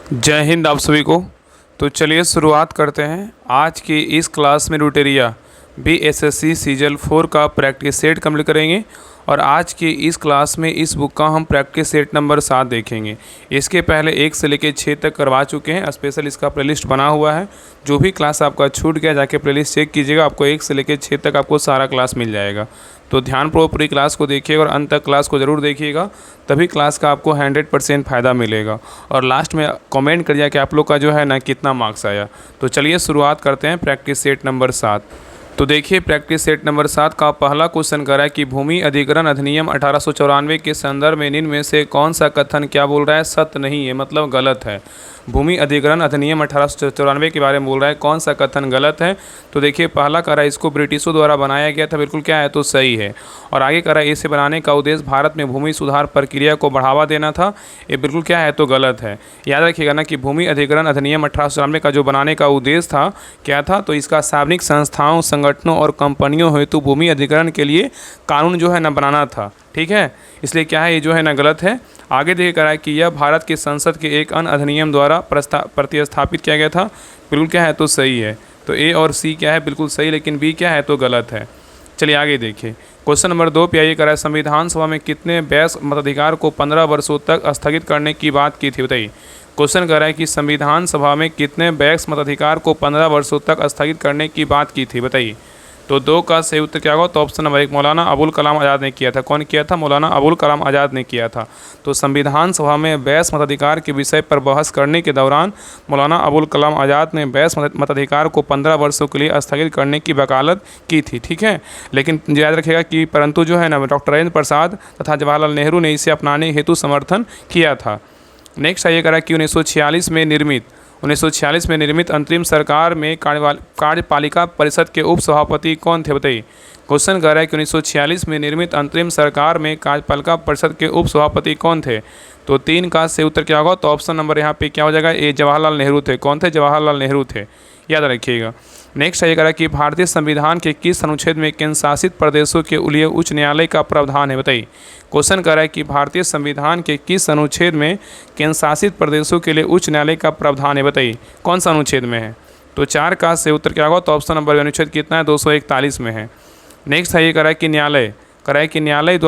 जय हिंद आप सभी को। तो चलिए शुरुआत करते हैं। आज की इस क्लास में रूटेरिया बीएसएससी सीजल 4 का प्रैक्टिस सेट कंप्लीट करेंगे और आज की इस क्लास में इस बुक का हम प्रैक्टिस सेट नंबर 7 देखेंगे। इसके पहले 1 से लेकर 6 तक करवा चुके हैं। स्पेशल इसका प्लेलिस्ट बना हुआ है। जो भी क्लास आपका छूट गया जाके प्लेलिस्ट चेक कीजिएगा, आपको 1 से लेकर 6 तक आपको सारा क्लास मिल जाएगा। तो ध्यानपूर्वक पूरी क्लास को देखिएगा और अंत तक क्लास को ज़रूर देखिएगा, तभी क्लास का आपको 100% फ़ायदा मिलेगा। और लास्ट में कमेंट करिए कि आप लोग का जो है ना कितना मार्क्स आया। तो चलिए शुरुआत करते हैं प्रैक्टिस सेट नंबर 7। तो देखिए प्रैक्टिस सेट नंबर 7 का पहला क्वेश्चन कह रहा है कि भूमि अधिग्रहण अधिनियम 1894 के संदर्भ में निम्न में से कौन सा कथन क्या बोल रहा है, सत्य नहीं है, मतलब गलत है। भूमि अधिग्रहण अधिनियम 1894 के बारे में बोल रहा है, कौन सा कथन गलत है। तो देखिए पहला कह रहा है इसको ब्रिटिशों द्वारा बनाया गया था, बिल्कुल क्या है तो सही है। और आगे कह रहा है इसे बनाने का उद्देश्य भारत में भूमि सुधार प्रक्रिया को बढ़ावा देना था, ये बिल्कुल क्या है तो गलत है। याद रखिएगा ना कि भूमि अधिग्रहण अधिनियम 1894 का जो बनाने का उद्देश्य था क्या था, तो इसका सार्वजनिक संस्थाओं, संगठनों और कंपनियों हेतु भूमि अधिग्रहण के लिए कानून जो है ना बनाना था, ठीक है। इसलिए क्या है ये जो है ना गलत है। आगे देखिए कह रहा है कि यह भारत की संसद के एक अन्य अधिनियम द्वारा प्रतिस्थापित किया गया था, बिल्कुल क्या है तो सही है। तो ए और सी क्या है बिल्कुल सही, लेकिन बी क्या है तो गलत है। चलिए आगे देखिए क्वेश्चन नंबर 2 पे आइए कह रहा है संविधान सभा में कितने वयस्क मताधिकार को 15 वर्षों तक स्थगित करने की बात की थी, बताइए। क्वेश्चन कह रहा है कि संविधान सभा में कितने वयस्क मताधिकार को 15 वर्षों तक स्थगित करने की बात की थी, बताइए। तो 2 का सही उत्तर क्या होगा, तो ऑप्शन नंबर 1 मौलाना अबुल कलाम आज़ाद ने किया था। कौन किया था, मौलाना अबुल कलाम आज़ाद ने किया था। तो संविधान सभा में वयस्क मताधिकार के विषय पर बहस करने के दौरान मौलाना अबुल कलाम आज़ाद ने वयस्क मताधिकार को 15 वर्षों के लिए स्थगित करने की वकालत की थी, ठीक है। लेकिन याद रखिएगा कि परंतु जो है ना डॉक्टर राजेंद्र प्रसाद तथा जवाहरलाल नेहरू ने इसे अपनाने हेतु समर्थन किया था। नेक्स्ट आइए करा कि 1946 में निर्मित अंतरिम सरकार में कार्यपालिका परिषद के उप सभापति कौन थे, बताइए। क्वेश्चन कह रहा है कि 1946 में निर्मित अंतरिम सरकार में कार्यपालिका परिषद के उप सभापति कौन थे। तो 3 का सही उत्तर क्या होगा, तो ऑप्शन नंबर यहाँ पे क्या हो जाएगा, ये जवाहरलाल नेहरू थे। कौन थे, जवाहरलाल नेहरू थे, याद रखिएगा। नेक्स्ट आइए कह रहा है कि भारतीय संविधान के किस अनुच्छेद में केंद्र शासित प्रदेशों के लिए उच्च न्यायालय का प्रावधान है, बताइए। क्वेश्चन कह रहा है कि भारतीय संविधान के किस अनुच्छेद में केंद्र शासित प्रदेशों के लिए उच्च न्यायालय का प्रावधान है, बताइए। कौन सा अनुच्छेद में है। तो 4 का सही उत्तर क्या होगा, तो ऑप्शन नंबर अनुच्छेद कितना है, 241 में है। नेक्स्ट आइए कह रहा है कि न्यायालय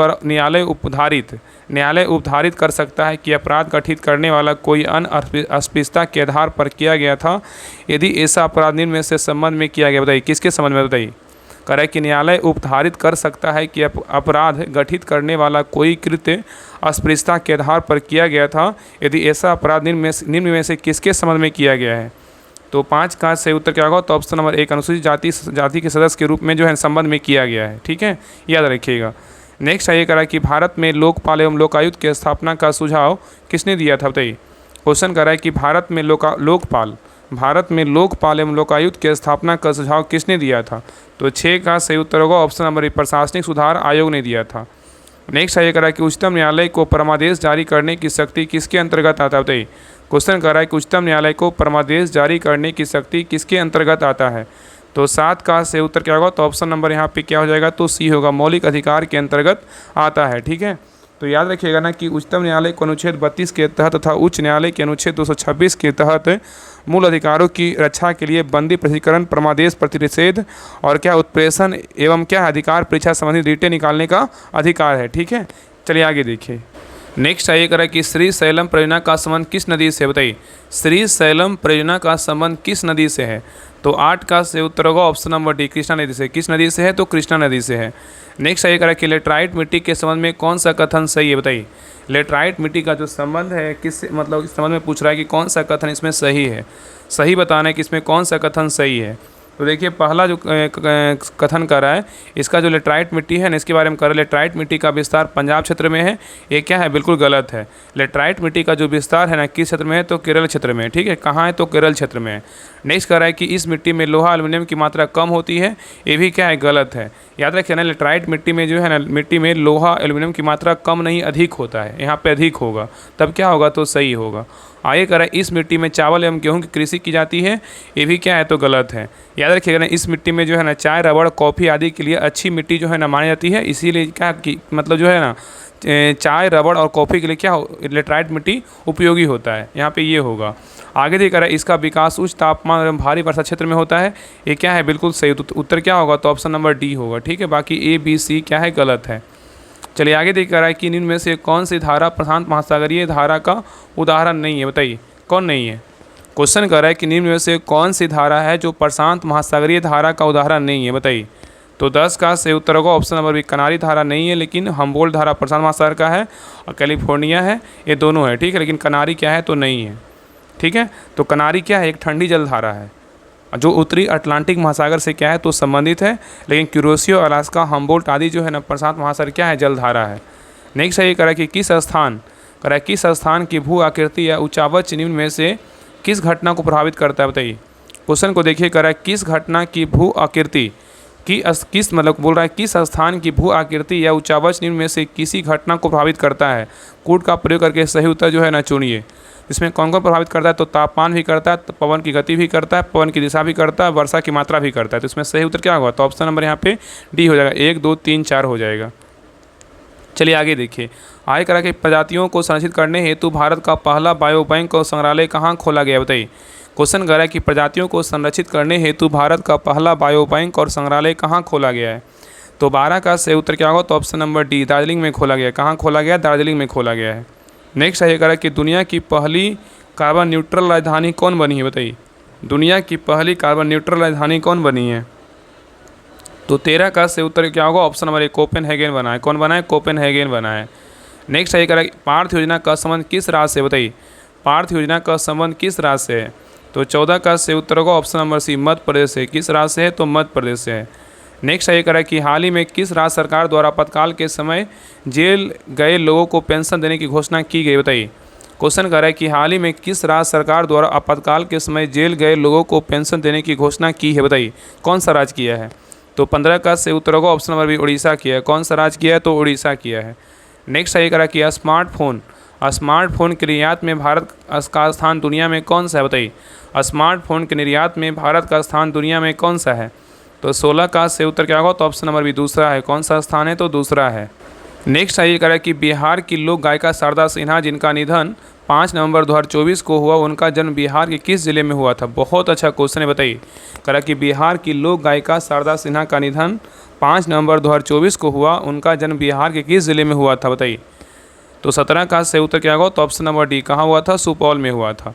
उपधारित कर सकता है कि अपराध गठित करने वाला कोई अन्य अस्पृश्यता के आधार पर किया गया था, यदि ऐसा अपराध निम्न में से संबंध में किया गया, बताइए। किसके संबंध में, बताइए। कह रहा है कि न्यायालय उपधारित कर सकता है कि अपराध गठित करने वाला कोई कृत्य अस्पृश्यता के आधार पर किया गया था, यदि ऐसा अपराध निम्न में से किसके संबंध में किया गया है। तो 5 का सही उत्तर क्या होगा, तो ऑप्शन नंबर 1 अनुसूचित जाति के सदस्य के रूप में जो है संबंध में किया गया है, ठीक है, याद रखिएगा। नेक्स्ट आइए करा कि भारत में लोकपाल एवं लोकायुक्त की स्थापना का सुझाव किसने दिया था, बताइए। क्वेश्चन कर रहा है कि भारत में लोकपाल एवं लोकायुक्त की स्थापना का सुझाव किसने दिया था। तो 6 का सही उत्तर होगा ऑप्शन नंबर प्रशासनिक सुधार आयोग ने दिया था। नेक्स्ट आइए करा कि उच्चतम न्यायालय को परमादेश जारी करने की शक्ति किसके अंतर्गत आता है, बताइए। क्वेश्चन कर रहा है कि उच्चतम न्यायालय को परमादेश जारी करने की शक्ति किसके अंतर्गत आता है। तो 7 का सही उत्तर क्या होगा, तो ऑप्शन नंबर यहाँ पे क्या हो जाएगा, तो सी होगा, मौलिक अधिकार के अंतर्गत आता है, ठीक है। तो याद रखिएगा ना कि उच्चतम न्यायालय को अनुच्छेद 32 के तहत तथा उच्च न्यायालय के अनुच्छेद 226 के तहत मूल अधिकारों की रक्षा के लिए बंदी, प्रसिद्धीकरण, परमादेश, प्रतिषेध और क्या उत्प्रेषण एवं क्या अधिकार परीक्षा संबंधी रिटें निकालने का अधिकार है, ठीक है। चलिए आगे देखिए। नेक्स्ट आइए करा कि श्रीशैलम परियोजना का संबंध किस नदी से, बताइए। श्रीशैलम परियोजना का संबंध किस नदी से है। तो 8 का सही उत्तर होगा ऑप्शन नंबर डी, कृष्णा नदी से। किस नदी से है, तो कृष्णा नदी से है। नेक्स्ट आइए करा कि लेटराइट मिट्टी के संबंध में कौन सा कथन सही है, बताइए। लेटराइट मिट्टी का जो संबंध है किस मतलब इस संबंध में पूछ रहा है कि कौन सा कथन इसमें सही है, सही बताना है कि इसमें कौन सा कथन सही है। तो देखिए पहला जो कथन कर रहा है, इसका जो लेटराइट मिट्टी है ना, इसके बारे में कर रहा है लेटराइट मिट्टी का विस्तार पंजाब क्षेत्र में है, ये क्या है बिल्कुल गलत है। लेटराइट मिट्टी का जो विस्तार है ना किस क्षेत्र में है, तो केरल क्षेत्र में है, ठीक है। कहाँ है, तो केरल क्षेत्र में है। नेक्स्ट कर रहा है कि इस मिट्टी में लोहा एल्युमिनियम की मात्रा कम होती है, ये भी क्या है गलत है। याद रखिए ना लेटराइट मिट्टी में जो है ना मिट्टी में लोहा एल्युमिनियम की मात्रा कम नहीं अधिक होता है, यहाँ पे अधिक होगा, तब क्या होगा, तो सही होगा। आगे कह रहा है इस मिट्टी में चावल एवं गेहूं की कृषि की जाती है, ये भी क्या है, तो गलत है। याद रखिएगा ना इस मिट्टी में जो है ना चाय, रबड़, कॉफ़ी आदि के लिए अच्छी मिट्टी जो है ना मानी जाती है, इसीलिए क्या कि मतलब जो है ना चाय, रबड़ और कॉफ़ी के लिए क्या लेटराइट मिट्टी उपयोगी होता है, यहाँ पे ये होगा। आगे देखा रहा है इसका विकास उच्च तापमान एवं भारी वर्षा क्षेत्र में होता है, ये क्या है बिल्कुल सही, उत्तर क्या होगा, तो ऑप्शन नंबर डी होगा। ठीक है, बाकी ए बी सी क्या है गलत है। चलिए आगे देख रहा है कि निम्न में से कौन सी धारा प्रशांत महासागरीय धारा का उदाहरण नहीं है, बताइए कौन नहीं है। क्वेश्चन कर रहा है कि निम्न में से कौन सी धारा है जो प्रशांत महासागरीय धारा का उदाहरण नहीं है, बताइए। तो 10 का सही उत्तर होगा ऑप्शन नंबर बी, कनारी धारा नहीं है, लेकिन हम्बोल्ट धारा प्रशांत महासागर का है और कैलिफोर्निया है, ये दोनों है। ठीक है, लेकिन कनारी क्या है तो नहीं है। ठीक है, तो कनारी क्या है, एक ठंडी जल धारा है जो उत्तरी अटलांटिक महासागर से क्या है तो संबंधित है, लेकिन क्यूरोसियो, अलास्का, हम्बोल्ट आदि जो है ना प्रशांत महासागर क्या है जलधारा है। नेक्स्ट है ये करा कि किस स्थान की भू आकृति या उच्चावच निम्न में से किस घटना को प्रभावित करता है, बताइए। क्वेश्चन को देखिए, करा किस घटना की भू आकृति किस मतलब बोल रहा है किस स्थान की भू आकृति या उच्चावच निम्न में से किसी घटना को प्रभावित करता है। कूट का प्रयोग करके सही उत्तर जो है ना चुनिए। इसमें कौन कौन प्रभावित करता है, तो तापमान भी करता है, तो पवन की गति भी करता है, पवन की दिशा भी करता है, वर्षा की मात्रा भी करता है। तो इसमें सही उत्तर क्या होगा, तो ऑप्शन नंबर यहाँ पे डी हो जाएगा, 1 2 3 4 हो जाएगा। चलिए आगे देखिए, आय करा के प्रजातियों को संरक्षित करने हेतु भारत का पहला बायो बैंक और संग्रहालय कहाँ खोला गया, बताइए। क्वेश्चन कर रहा है कि प्रजातियों को संरक्षित करने हेतु भारत का पहला बायो बैंक और संग्रहालय कहाँ खोला गया है। तो 12 का सही उत्तर क्या होगा, तो ऑप्शन नंबर डी, दार्जिलिंग में खोला गया। कहाँ खोला गया, दार्जिलिंग में खोला गया है। नेक्स्ट है करा कि दुनिया की पहली कार्बन न्यूट्रल राजधानी कौन बनी है, बताइए। दुनिया की पहली कार्बन न्यूट्रल राजधानी कौन बनी है। तो 13 का सही उत्तर क्या होगा, ऑप्शन नंबर ए, कोपेनहेगन बना है। कौन बना है, कोपेनहेगन बना है। नेक्स्ट है करा पार्थ योजना का संबंध किस राज्य से, बताइए। पार्थ योजना का संबंध किस राज्य से है। तो 14 का सही उत्तर होगा ऑप्शन नंबर सी, मध्य प्रदेश से। किस राज्य से है, तो मध्य प्रदेश से है। नेक्स्ट है करा कि हाल ही में किस राज्य सरकार द्वारा आपातकाल के समय जेल गए लोगों को पेंशन देने की घोषणा की गई, बताइए। क्वेश्चन कर रहा है कि हाल ही में किस राज्य सरकार द्वारा आपातकाल के समय जेल गए लोगों को पेंशन देने की घोषणा की है, बताइए। कौन सा राज्य किया है। तो 15 का सही उत्तर होगा ऑप्शन नंबर बी, उड़ीसा किया है। कौन सा राज्य किया है, तो उड़ीसा किया है। नेक्स्ट है करा कि स्मार्टफोन के निर्यात में भारत का स्थान दुनिया में कौन सा है, बताइए। स्मार्टफोन के निर्यात में भारत का स्थान दुनिया में कौन सा है। तो 16 का सही उत्तर क्या होगा, तो ऑप्शन नंबर बी, दूसरा है। कौन सा स्थान है, तो दूसरा है। नेक्स्ट है ये करा कि बिहार की लोक गायिका शारदा सिन्हा जिनका निधन 5 नवंबर 2024 को हुआ, उनका जन्म बिहार के किस जिले में हुआ था। बहुत अच्छा क्वेश्चन है, बताइए। करा कि बिहार की लोक गायिका शारदा सिन्हा का निधन 5 नवंबर 2024 को हुआ, उनका जन्म बिहार के किस जिले में हुआ था, बताइए। तो 17 का सही उत्तर क्या होगा, तो ऑप्शन नंबर डी, कहाँ हुआ था, सुपौल में हुआ था।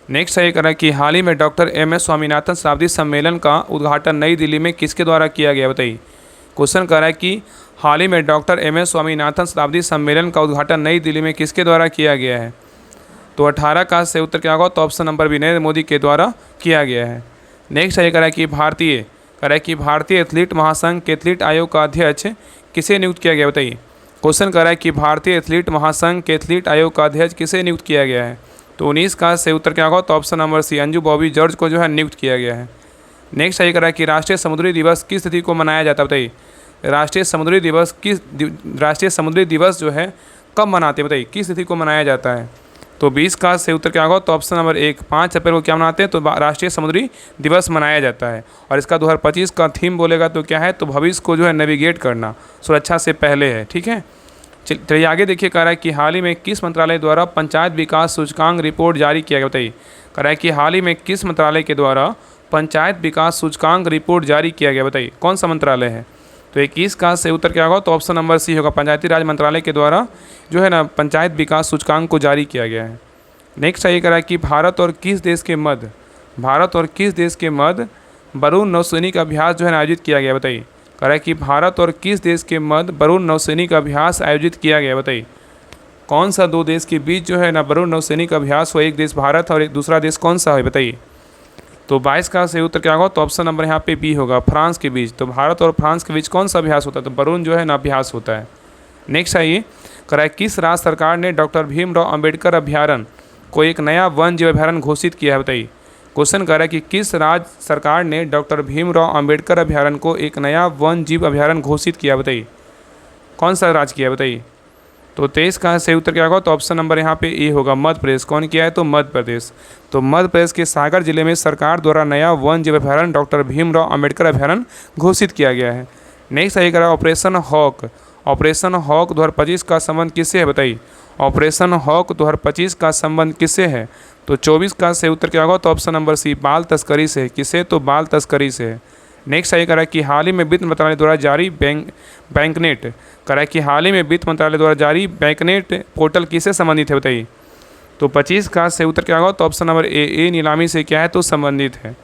नेक्स्ट है करा कि हाल ही में डॉक्टर एम.एस. स्वामीनाथन शताब्दी सम्मेलन का उद्घाटन नई दिल्ली में किसके द्वारा किया गया, बताइए। क्वेश्चन कर रहा है कि हाल ही में डॉक्टर एम.एस. स्वामीनाथन शताब्दी सम्मेलन का उद्घाटन नई दिल्ली में किसके द्वारा किया गया है। तो 18 का सही उत्तर क्या होगा, तो option number B, Narendra Modi के द्वारा किया गया है। नेक्स्ट है करा है कि भारतीय एथलीट महासंघ के एथलीट आयोग का अध्यक्ष किसे नियुक्त किया गया, बताइए। क्वेश्चन कर रहा है कि भारतीय एथलीट महासंघ के एथलीट आयोग का अध्यक्ष किसे नियुक्त किया गया है। तो 19 का सही उत्तर क्या होगा, तो option number C, Anju Bobby George को जो है नियुक्त किया गया है। नेक्स्ट है करा कि राष्ट्रीय समुद्री दिवस किस तिथि को मनाया जाता है, बताइए। राष्ट्रीय समुद्री दिवस जो है कब मनाते हैं, बताइए, किस तिथि को मनाया जाता है। तो 20 का सही उत्तर क्या होगा, तो ऑप्शन नंबर 1, 5 अप्रैल को क्या मनाते हैं, तो राष्ट्रीय समुद्री दिवस मनाया जाता है। और इसका 2025 का थीम बोलेगा तो क्या है, तो भविष्य को जो है नेविगेट करना, सुरक्षा से पहले है। ठीक है, चलिए आगे देखिए, कह रहा है कि हाल ही में किस मंत्रालय द्वारा पंचायत विकास सूचकांक रिपोर्ट जारी किया गया, बताइए। कह रहा है कि हाल ही में किस मंत्रालय के द्वारा पंचायत विकास सूचकांक रिपोर्ट जारी किया गया, बताइए। कौन सा मंत्रालय है। तो 21 का सही उत्तर क्या होगा, तो ऑप्शन नंबर सी होगा, पंचायती राज मंत्रालय के द्वारा जो है ना पंचायत विकास सूचकांक को जारी किया गया है। नेक्स्ट ये कह रहा है कि भारत और किस देश के मध्य वरुण नौसैनिक अभ्यास जो है ना आयोजित किया गया, बताइए। कह रहा है कि भारत और किस देश के मध्य वरुण नौसैनिक अभ्यास आयोजित किया गया, बताइए। कौन सा दो देश के बीच जो है ना वरुण नौसैनिक अभ्यास हो, एक देश भारत और एक दूसरा देश कौन सा है, बताइए। तो 22 का सही उत्तर क्या होगा, तो ऑप्शन नंबर यहाँ पे बी होगा, फ्रांस के बीच। तो भारत और फ्रांस के बीच कौन सा अभ्यास होता है, तो वरुण जो है ना अभ्यास होता है। नेक्स्ट है ये कह रहा है किस राज्य सरकार ने डॉक्टर भीमराव अंबेडकर अभ्यारण्य को एक नया वन जीव अभ्यारण्य घोषित किया है, बताइए। क्वेश्चन कर रहा है कि किस राज्य सरकार ने डॉक्टर भीमराव अंबेडकर अभ्यारण्य को एक नया वन जीव अभ्यारण्य घोषित किया, बताइए। कौन सा राज्य किया, बताइए। तो 23 का सही उत्तर क्या होगा, तो ऑप्शन नंबर यहाँ पे ए होगा, मध्य प्रदेश। कौन किया है, तो मध्य प्रदेश। तो मध्य प्रदेश के सागर जिले में सरकार द्वारा नया वन जीव अभ्यारण्य डॉक्टर भीमराव अंबेडकर अभ्यारण्य घोषित किया गया है। नेक्स्ट है ऑपरेशन हॉक ऑपरेशन हॉक 2025 का संबंध किससे है बताइए। ऑपरेशन हॉक 2025 का संबंध किससे है? तो 24 का सही उत्तर क्या होगा? तो ऑप्शन नंबर सी, बाल तस्करी से। किसे? तो बाल तस्करी से है। नेक्स्ट सही करा कि हाल ही में वित्त मंत्रालय द्वारा जारी बैंकनेट करा कि हाल ही में वित्त मंत्रालय द्वारा जारी बैंकनेट पोर्टल किससे संबंधित है बताइए। तो 25 का सही उत्तर क्या होगा? तो ऑप्शन नंबर ए नीलामी से क्या है? तो संबंधित है।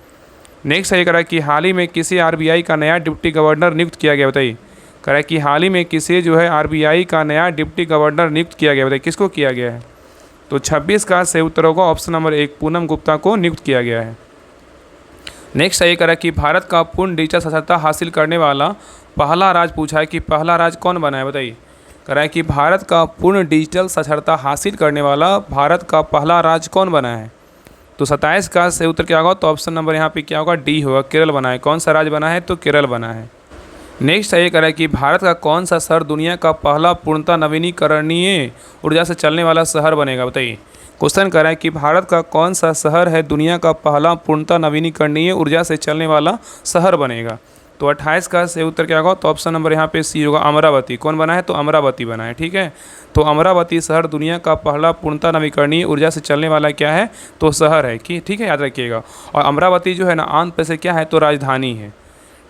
नेक्स्ट सही करा कि हाल ही में किसी आरबीआई का नया डिप्टी गवर्नर नियुक्त किया गया बताइए। करा कि हाल ही में किसे जो है आरबीआई का नया डिप्टी गवर्नर नियुक्त किया गया बताइए। किसको किया गया है? तो 26 का सही उत्तर होगा ऑप्शन नंबर 1, पूनम गुप्ता को नियुक्त किया गया है। नेक्स्ट सही करा कि भारत का पूर्ण डिजिटल साक्षरता हासिल करने वाला पहला राज्य पूछा है कि पहला राज्य कौन बना है बताइए। करा है कि भारत का पूर्ण डिजिटल साक्षरता हासिल करने वाला भारत का पहला राज्य कौन बना है। तो 27 का सही उत्तर क्या होगा? तो ऑप्शन नंबर यहाँ पे क्या होगा? डी होगा, केरल बना है। कौन सा राज्य बना है? तो केरल बना है। नेक्स्ट सही करा कि भारत का कौन सा शहर दुनिया का पहला पूर्णतः नवीनीकरणीय ऊर्जा से चलने वाला शहर बनेगा बताइए। क्वेश्चन करा है कि भारत का कौन सा शहर है दुनिया का पहला पूर्णतः नवीनीकरणीय ऊर्जा से चलने वाला शहर बनेगा। तो 28 का सही उत्तर क्या होगा? तो ऑप्शन नंबर यहाँ पे सी होगा, अमरावती। कौन बना है? तो अमरावती बना है। ठीक है, तो अमरावती शहर दुनिया का पहला पूर्णतः नवीकरणीय ऊर्जा से चलने वाला क्या है? तो शहर है कि ठीक है, याद रखिएगा। और अमरावती जो है ना आंध्र प्रदेश से क्या है? तो राजधानी है।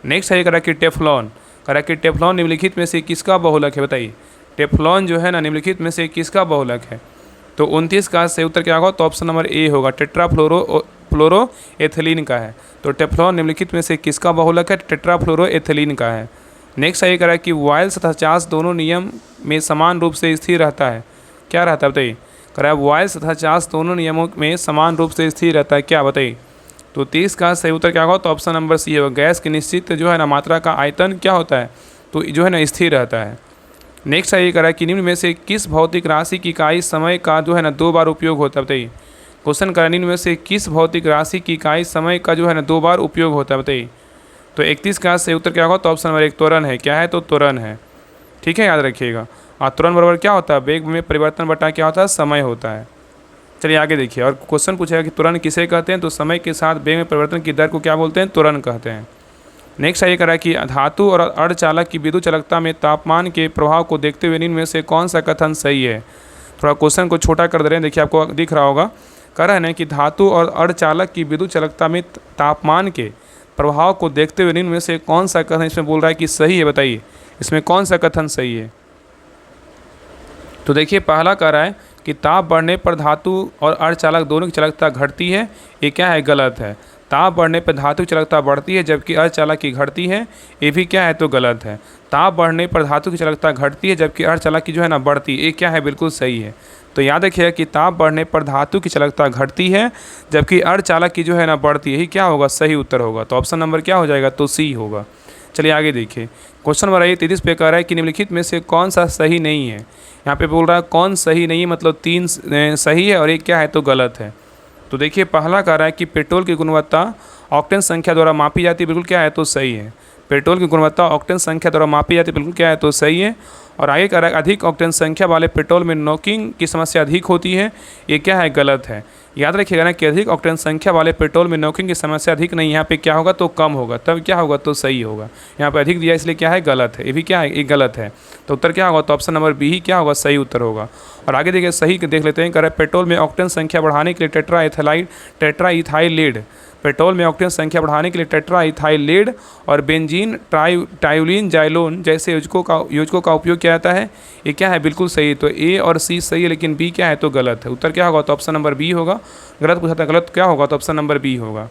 नेक्स्ट सही करा कि टेफ्लॉन करा कि टेफ्लॉन निम्नलिखित में से किसका बहुलक है बताइए। टेफ्लॉन जो है ना निम्नलिखित में से किसका बहुलक है। तो 29 का सही उत्तर क्या होगा? तो ऑप्शन नंबर ए होगा, टेट्राफ्लोरोएथिलीन का है। तो टेफ्लॉन निम्नलिखित में से किसका बहुलक है? टेट्राफ्लोरोएथिलीन का है। नेक्स्ट सही करा कि वॉयल्स तथा चार्ल्स दोनों नियम में समान रूप से स्थिर रहता है। क्या रहता है बताइए। करा वॉयल्स तथा चार्ल्स दोनों नियमों में समान रूप से स्थिर रहता है, क्या बताइए। तो 30 का सही उत्तर क्या होगा? तो ऑप्शन नंबर सी होगा, गैस की निश्चित जो है ना मात्रा का आयतन क्या होता है? तो जो है ना स्थिर रहता है। नेक्स्ट सही करा कि निम्न में से किस भौतिक राशि की इकाई समय का जो है ना 2 बार उपयोग होता है बताइए। क्वेश्चन करा निम्न में से किस भौतिक राशि की इकाई समय का जो है ना 2 बार उपयोग होता है बताइए। तो 31 का सही उत्तर क्या होगा? तो ऑप्शन नंबर 1, त्वरण है। क्या है? तो त्वरण है। ठीक है, याद रखिएगा। और त्वरण बराबर क्या होता है? वेग में परिवर्तन बटा क्या होता है? समय होता है। चलिए आगे देखिए, और क्वेश्चन पूछेगा कि त्वरण किसे कहते हैं। तो समय के साथ वेग में परिवर्तन की दर को क्या बोलते हैं? त्वरण कहते हैं। नेक्स्ट ये करा कि धातु और अर्धचालक की विद्युत चालकता में तापमान के प्रभाव को देखते हुए निम्न में से कौन सा कथन सही है। थोड़ा क्वेश्चन को छोटा कर दे रहे हैं, देखिए आपको दिख रहा होगा। कह रहे हैं कि धातु और अर्धचालक की विद्युत चालकता में तापमान के प्रभाव को देखते हुए निम्न में से कौन सा कथन इसमें बोल रहा है कि सही है बताइए। इसमें कौन सा कथन सही है। तो देखिए पहला कह रहा है कि ताप बढ़ने पर धातु और अर्धचालक दोनों की चालकता घटती है, ये क्या है? गलत है। ताप बढ़ने पर धातु की चालकता बढ़ती है जबकि अर्धचालक की घटती है, ये भी क्या है? तो गलत है। ताप बढ़ने पर धातु की चालकता घटती है जबकि अर्धचालक की जो है ना बढ़ती है, ये क्या है? बिल्कुल सही है। तो याद रखिएगा कि ताप बढ़ने पर धातु की चालकता घटती है जबकि अर्धचालक की जो है ना बढ़ती है, यही क्या होगा? सही उत्तर होगा। तो ऑप्शन नंबर क्या हो जाएगा? तो सी होगा। चलिए आगे देखिए, क्वेश्चन नंबर 33 पे कह रहा है कि निम्नलिखित में से कौन सा सही नहीं है। यहाँ पे बोल रहा है कौन सही नहीं है, मतलब 3 सही है और एक क्या है? तो गलत है। तो देखिए पहला कह रहा है कि पेट्रोल की गुणवत्ता ऑक्टेन संख्या द्वारा मापी जाती है, बिल्कुल क्या है? तो सही है। पेट्रोल की गुणवत्ता ऑक्टेन संख्या द्वारा मापी जाती है, बिल्कुल क्या है? तो सही है। और आगे कह रहा है अधिक ऑक्टेन संख्या वाले पेट्रोल में नॉकिंग की समस्या अधिक होती है, ये क्या है? गलत है। याद रखिएगा ना कि अधिक ऑक्टेन संख्या वाले पेट्रोल में नॉकिंग की समस्या अधिक नहीं, यहाँ पे क्या होगा? तो कम होगा, तब क्या होगा? तो सही होगा। यहाँ पे अधिक दिया इसलिए क्या है? गलत है। ये भी क्या है? ये गलत है। तो उत्तर क्या होगा? तो ऑप्शन नंबर बी ही क्या होगा? सही उत्तर होगा। और आगे देखिए सही देख लेते हैं। कह रहा है पेट्रोल में ऑक्टेन संख्या बढ़ाने के लिए टेट्राइथाइलेड पेट्रोल में ऑक्टेन संख्या बढ़ाने के लिए टेट्राइथाइलेड और बेंजीन टाइउलिन जाइलोन जैसे योजकों का उपयोग किया जाता है, ये क्या है? बिल्कुल सही है। तो ए और सी सही है लेकिन बी क्या है? तो गलत है। उत्तर क्या होगा? तो ऑप्शन नंबर बी होगा। गलत पूछा था, गलत क्या होगा? तो ऑप्शन नंबर बी होगा।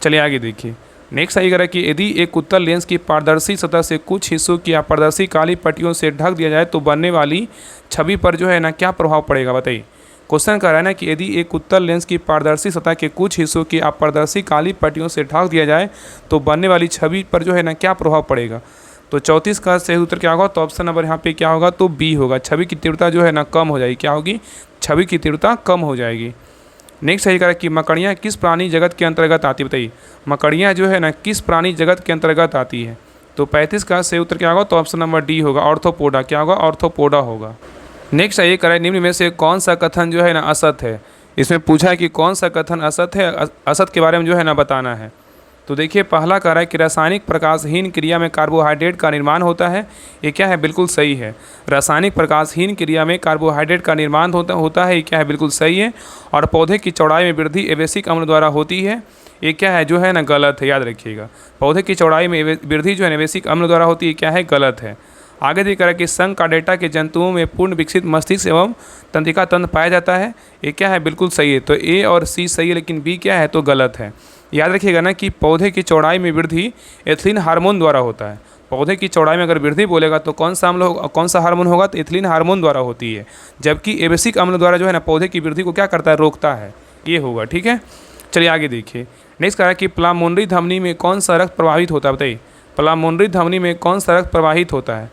चलिए आगे देखिए, नेक्स्ट सही करा कि यदि एक उत्तल लेंस की पारदर्शी सतह से कुछ हिस्सों की अपारदर्शी काली पट्टियों से ढक दिया जाए तो बनने वाली छवि पर जो है ना क्या प्रभाव पड़ेगा बताइए। क्वेश्चन कर रहा है ना कि यदि एक उत्तल लेंस की पारदर्शी सतह के कुछ हिस्सों की अपारदर्शी काली पट्टियों से ढक दिया जाए तो बनने वाली छवि पर जो है ना क्या प्रभाव पड़ेगा। तो 34 का सही उत्तर क्या होगा? तो ऑप्शन नंबर यहाँ पे क्या होगा? तो बी होगा। छवि की तीव्रता जो है ना कम हो जाएगी। क्या होगी? छवि की तीव्रता कम हो जाएगी। नेक्स्ट सही करा कि मकड़ियाँ किस प्राणी जगत के अंतर्गत आती है बताइए। मकड़ियाँ जो है ना किस प्राणी जगत के अंतर्गत आती है। तो 35 का सही उत्तर क्या होगा? तो ऑप्शन नंबर डी होगा, ऑर्थोपोडा। क्या होगा? ऑर्थोपोडा होगा। नेक्स्ट ये करा निम्न में से कौन सा कथन जो है ना असत है। इसमें पूछा है कि कौन सा कथन असत है, असत के बारे में जो है ना बताना है। तो देखिए पहला कह रहा है कि रासायनिक प्रकाशहीन क्रिया में कार्बोहाइड्रेट का निर्माण होता है। ये क्या है? बिल्कुल सही है। रासायनिक प्रकाशहीन क्रिया में कार्बोहाइड्रेट का निर्माण होता है। ये क्या है? बिल्कुल सही है। और पौधे की चौड़ाई में वृद्धि एब्रेसिक अम्ल द्वारा होती है। ये क्या है? जो है ना गलत है, याद रखिएगा। पौधे की चौड़ाई में वृद्धि जो है एब्रेसिक अम्ल द्वारा होती है, क्या है? गलत है। आगे दिख रहा है कि संघ का डेटा के जंतुओं में पूर्ण विकसित मस्तिष्क एवं तंत्रिका तंत्र पाया जाता है। ये क्या है? बिल्कुल सही है। तो ए और सी सही है, लेकिन बी क्या है? तो गलत है। याद रखिएगा ना कि पौधे की चौड़ाई में वृद्धि एथिलीन हार्मोन द्वारा होता है। पौधे की चौड़ाई में अगर वृद्धि बोलेगा तो कौन सा अम्ल होगा, कौन सा हार्मोन होगा? तो एथिलीन हार्मोन द्वारा होती है। जबकि एब्रेसिक अम्ल द्वारा जो है ना पौधे की वृद्धि को क्या करता है? रोकता है। ये होगा, ठीक है। चलिए आगे देखिए। नेक्स्ट कह रहा है कि प्लामोनरी धमनी में कौन सा रक्त प्रवाहित होता है? बताइए, प्लामोनरी धमनी में कौन सा रक्त प्रवाहित होता है?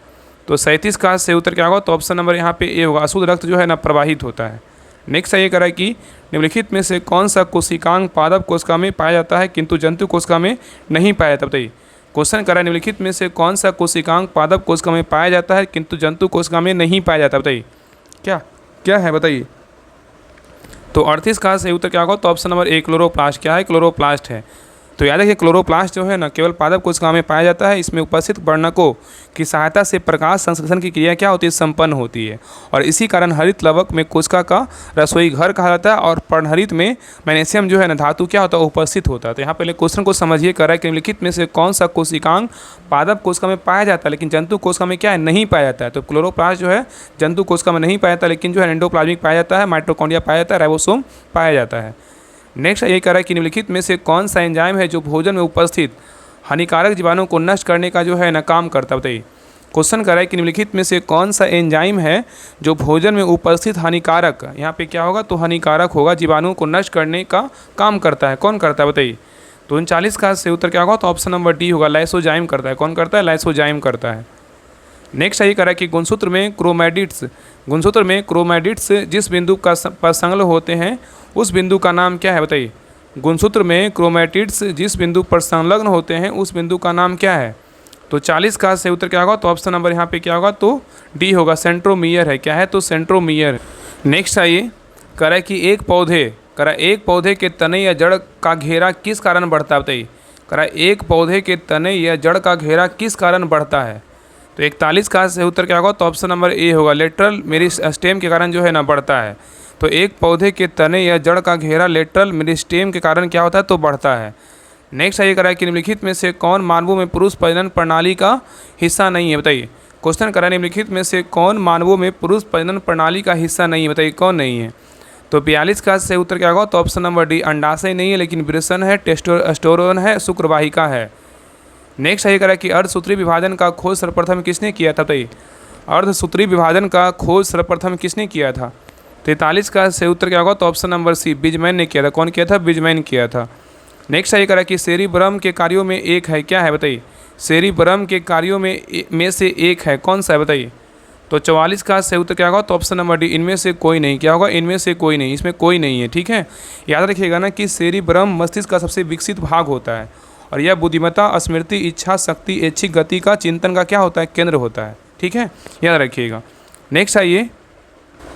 तो 37 का से उत्तर क्या होगा? तो ऑप्शन नंबर यहाँ पे ए होगा, अशुद्ध रक्त जो है ना प्रवाहित होता है। नेक्स्ट ये कह रहा है कि निम्नलिखित में से कौन सा कोशिकांग पादप कोशिका में पाया जाता है किंतु जंतु कोशिका में नहीं पाया जाता? बताइए, क्वेश्चन कर रहा है निम्नलिखित में से कौन सा कोशिकांग पादप कोशिका में पाया जाता है किंतु जंतु कोशिका में नहीं पाया जाता? बताइए क्या क्या है? बताइए। तो 38 का सही उत्तर क्या होगा? तो ऑप्शन नंबर ए क्लोरोप्लास्ट। क्या है? क्लोरोप्लास्ट है। तो याद रखिए क्लोरोप्लास्ट जो है ना केवल पादप कोशिका में पाया जाता है। इसमें उपस्थित वर्णकों की सहायता से प्रकाश संश्लेषण की क्रिया क्या होती है? संपन्न होती है। और इसी कारण हरित लवक में कोशिका का रसोई घर कहा जाता है और पर्णहरित में मैग्नीशियम जो है ना धातु क्या होता है? उपस्थित होता है। तो यहाँ पहले क्वेश्चन को समझिए। कर रहा है कि निम्नलिखित में से कौन सा कोशिकांग पादप कोशिका में पाया जाता है लेकिन जंतु कोशिका में क्या है? नहीं पाया जाता है। तो क्लोरोप्लास्ट जो है जंतु कोशिका में नहीं पाया जाता, लेकिन जो है एंडोप्लाज्मिक पाया जाता है, माइटोकॉन्ड्रिया पाया जाता है, राइबोसोम पाया जाता है। नेक्स्ट ये कह रहा है कि निम्नलिखित में से कौन सा एंजाइम है जो भोजन में उपस्थित हानिकारक जीवाणुओं को नष्ट करने का जो है ना काम करता है? बताइए, क्वेश्चन कर रहा है कि निम्नलिखित में से कौन सा एंजाइम है जो भोजन में उपस्थित हानिकारक, यहाँ पे क्या होगा? तो हानिकारक होगा, जीवाणुओं को नष्ट करने का काम करता है। कौन करता है? बताइए। तो 39 का से उत्तर क्या होगा? तो ऑप्शन नंबर डी होगा, लाइसोजाइम करता है। कौन करता है? लाइसोजाइम करता है। नेक्स्ट ये कह रहा है कि गुणसूत्र में क्रोमैटिड्स जिस बिंदु का पर संलग्न होते हैं उस बिंदु का नाम क्या है? बताइए। गुणसूत्र में क्रोमैटिड्स जिस बिंदु पर संलग्न होते हैं उस बिंदु का नाम क्या है? तो 40 का सही उत्तर क्या होगा? तो ऑप्शन नंबर यहाँ पे क्या होगा? तो डी होगा, सेंट्रोमियर है। क्या है? तो सेंट्रोमियर। नेक्स्ट आइए, कह रहा है कि एक पौधे के तने या जड़ का घेरा किस कारण बढ़ता है? बताइए। कह रहा है एक पौधे के तने या जड़ का घेरा किस कारण बढ़ता है? तो 41 का सही उत्तर क्या होगा? तो ऑप्शन नंबर ए होगा, लेटरल मेरिस्टेम के कारण जो है ना बढ़ता है। तो एक पौधे के तने या जड़ का घेरा लेटरल मेरिस्टेम के कारण क्या होता है? तो बढ़ता है। नेक्स्ट ये कह रहा है कि निम्नलिखित में से कौन मानवों में पुरुष प्रजनन प्रणाली का हिस्सा नहीं है? बताइए। क्वेश्चन कर रहा है निम्नलिखित में से कौन मानवों में पुरुष प्रजनन प्रणाली का हिस्सा नहीं है? बताइए कौन नहीं है? तो 42 का सही उत्तर क्या होगा? तो ऑप्शन नंबर डी, अंडाशय नहीं है लेकिन वृषण है, टेस्टोस्टेरोन है, शुक्रवाहिका है। नेक्स्ट ये कह रहा है कि अर्धसूत्री विभाजन का खोज सर्वप्रथम किसने किया था? बताइए, अर्धसूत्री विभाजन का खोज सर्वप्रथम किसने किया था? 43 का सही उत्तर क्या होगा? तो ऑप्शन नंबर सी, बिजमैन ने किया था। कौन किया था? बिजमैन किया था। नेक्स्ट ये कह रहा है कि सेरिब्रम के कार्यों में एक है। क्या है? बताइए। सेरिब्रम के कार्यों में से एक है, कौन सा है? बताइए। तो 44 का सही उत्तर क्या होगा? तो ऑप्शन नंबर डी, इनमें से कोई नहीं। क्या होगा? इनमें से कोई नहीं, इसमें कोई नहीं है। ठीक है, याद रखिएगा ना कि सेरिब्रम मस्तिष्क का सबसे विकसित भाग होता है और यह बुद्धिमत्ता, स्मृति, इच्छा शक्ति, ऐच्छिक गति का चिंतन का क्या होता है? केंद्र होता है। ठीक है, याद रखिएगा। नेक्स्ट आइए,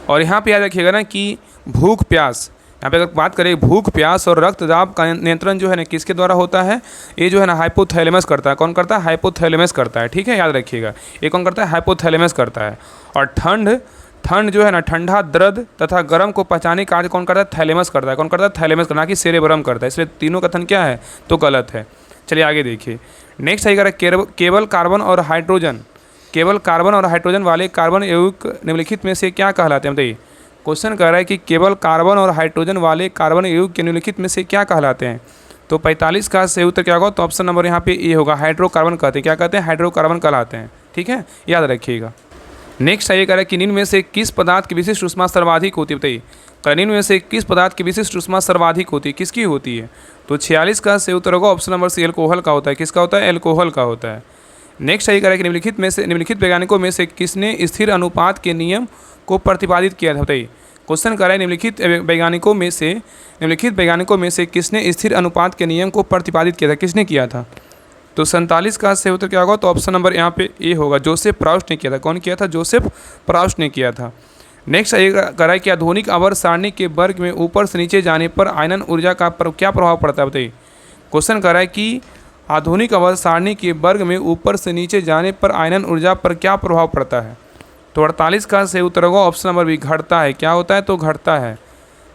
और यहाँ पे याद रखिएगा ना कि भूख प्यास, यहाँ पे अगर बात करें भूख प्यास और रक्तदाब का नियंत्रण जो है ना किसके द्वारा होता है? ये जो है ना हाइपोथैलेमस करता है। कौन करता है? हाइपोथैलेमस करता है। ठीक है, याद रखिएगा, ये कौन करता है? हाइपोथैलेमस करता है। और ठंड जो है ना, ठंडा, दर्द तथा गर्म को पहचाने कार्य कौन करता है? थैलेमस करता है। कौन करता है? थैलेमस करना, कि सेरेब्रम करता है। इसलिए तीनों कथन क्या है? तो गलत है। चलिए आगे देखिए। नेक्स्ट सही करें, केवल कार्बन और हाइड्रोजन वाले कार्बन यौगिक निम्नलिखित में से क्या कहलाते हैं? बताइए। क्वेश्चन कह रहा है कि केवल कार्बन और हाइड्रोजन वाले कार्बन यौगिक के निम्नलिखित में से क्या कहलाते हैं? तो 45 का सही उत्तर क्या होगा? तो ऑप्शन नंबर यहाँ पे ए होगा, हाइड्रोकार्बन कहते हैं। क्या कहते हैं? हाइड्रोकार्बन कहलाते हैं। ठीक है, याद रखिएगा। नेक्स्ट ये कह रहा है कि निम्न में से किस पदार्थ की विशिष्ट ऊष्मा सर्वाधिक होती है? बताइए। निम्न में से किस पदार्थ की विशिष्ट ऊष्मा सर्वाधिक होती है? किसकी होती है? तो 46 का सही उत्तर होगा ऑप्शन नंबर सी, एल्कोहल का होता है। किसका होता है? एल्कोहल का होता है। नेक्स्ट सही कह रहा है कि निम्नलिखित वैज्ञानिकों में से किसने स्थिर अनुपात के नियम को प्रतिपादित किया था? बताइए। क्वेश्चन कर रहा है निम्नलिखित वैज्ञानिकों में से किसने स्थिर अनुपात के नियम को प्रतिपादित किया था? किसने किया था? तो 47 का सही उत्तर क्या होगा? तो ऑप्शन नंबर यहाँ पे ए होगा, जोसेफ प्राउस्ट ने किया था। कौन किया था? जोसेफ प्राउस्ट ने किया था। नेक्स्ट ये कह रहा है कि आधुनिक आवर्त सारणी के वर्ग में ऊपर से नीचे जाने पर आयनन ऊर्जा का क्या प्रभाव पड़ता है? बताइए। क्वेश्चन कर रहा है कि आधुनिक अवधि सारणी के वर्ग में ऊपर से नीचे जाने पर आयनन ऊर्जा पर क्या प्रभाव पड़ता है। तो 48 का सही उत्तर होगा ऑप्शन नंबर बी, घटता है। क्या होता है, तो घटता है।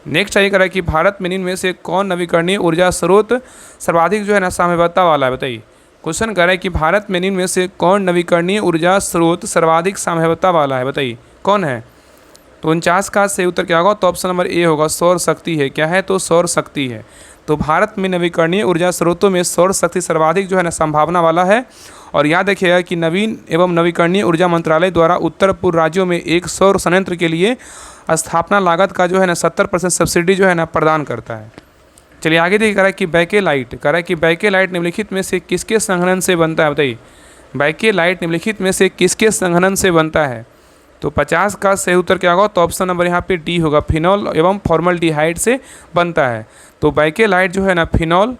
नेक्स्ट ये कह रहा है कि भारत में निम्न में से कौन नवीकरणीय ऊर्जा स्रोत सर्वाधिक जो है ना साम्यवस्था वाला है, बताइए। क्वेश्चन कह रहा है कि भारत में निम्न में से कौन नवीकरणीय ऊर्जा स्रोत सर्वाधिक साम्यवस्था वाला है, बताइए कौन है। तो 49 का सही उत्तर क्या होगा, तो ऑप्शन नंबर ए होगा, सौर शक्ति है। क्या है, तो सौर शक्ति है। तो भारत में नवीकरणीय ऊर्जा स्रोतों में सौर शक्ति सर्वाधिक जो है ना संभावना वाला है। और याद रखिएगा कि नवीन एवं नवीकरणीय ऊर्जा मंत्रालय द्वारा उत्तर पूर्व राज्यों में एक सौर संयंत्र के लिए स्थापना लागत का जो है ना 70% सब्सिडी जो है ना प्रदान करता है। चलिए आगे देखिए, कह रहा है कि बैकेलाइट, कह रहा है कि बैकेलाइट निम्नलिखित में से किसके संघनन से बनता है, बताइए। बैकेलाइट निम्नलिखित में से किसके संघनन से बनता है। तो 50 का सही उत्तर क्या होगा, तो ऑप्शन नंबर यहाँ पे डी होगा, फिनॉल एवं फॉर्मल्डिहाइड से बनता है। तो बैकेलाइट जो है ना फिनॉल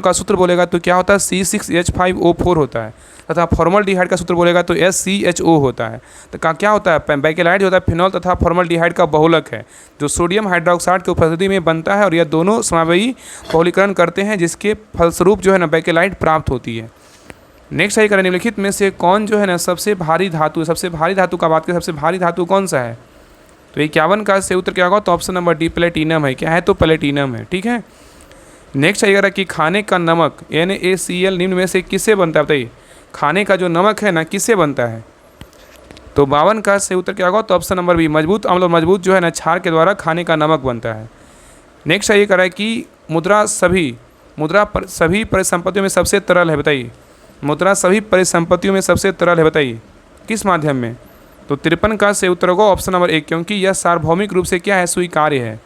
का सूत्र बोलेगा तो क्या होता है, C6H5O4 होता है, तथा फॉर्मल्डिहाइड का सूत्र बोलेगा तो SCHO होता है। तो क्या होता है, बैकेलाइट जो होता है फिनॉल तथा फॉर्मल्डिहाइड का बहुलक है, जो सोडियम हाइड्रोक्साइड की उपस्थिति में बनता है, और यह दोनों समावयी बहुलीकरण करते हैं, जिसके फलस्वरूप जो है ना बैकेलाइट प्राप्त होती है। नेक्स्ट है करें, निम्नलिखित में से कौन जो है ना सबसे भारी धातु, सबसे भारी धातु का बात करें, सबसे भारी धातु कौन सा है। तो 51 का सही उत्तर क्या होगा, तो ऑप्शन नंबर डी प्लेटिनम है। क्या है, तो प्लेटिनम है। ठीक है। नेक्स्ट है कि खाने का नमक NaCl निम्न में से किससे बनता है, बताइए। खाने का जो नमक है ना किससे बनता है। तो 52 का सही उत्तर क्या होगा, तो ऑप्शन नंबर बी, मजबूत अम्ल और मजबूत जो है ना क्षार के द्वारा खाने का नमक बनता है। नेक्स्ट ये कह रहा है कि मुद्रा सभी परिसंपत्तियों में सबसे तरल है, बताइए। मुद्रा सभी परिसंपत्तियों में सबसे तरल है, बताइए किस माध्यम में। तो 53 का सही उत्तर होगा ऑप्शन नंबर एक, क्योंकि यह सार्वभौमिक रूप से क्या है, स्वीकार्य है।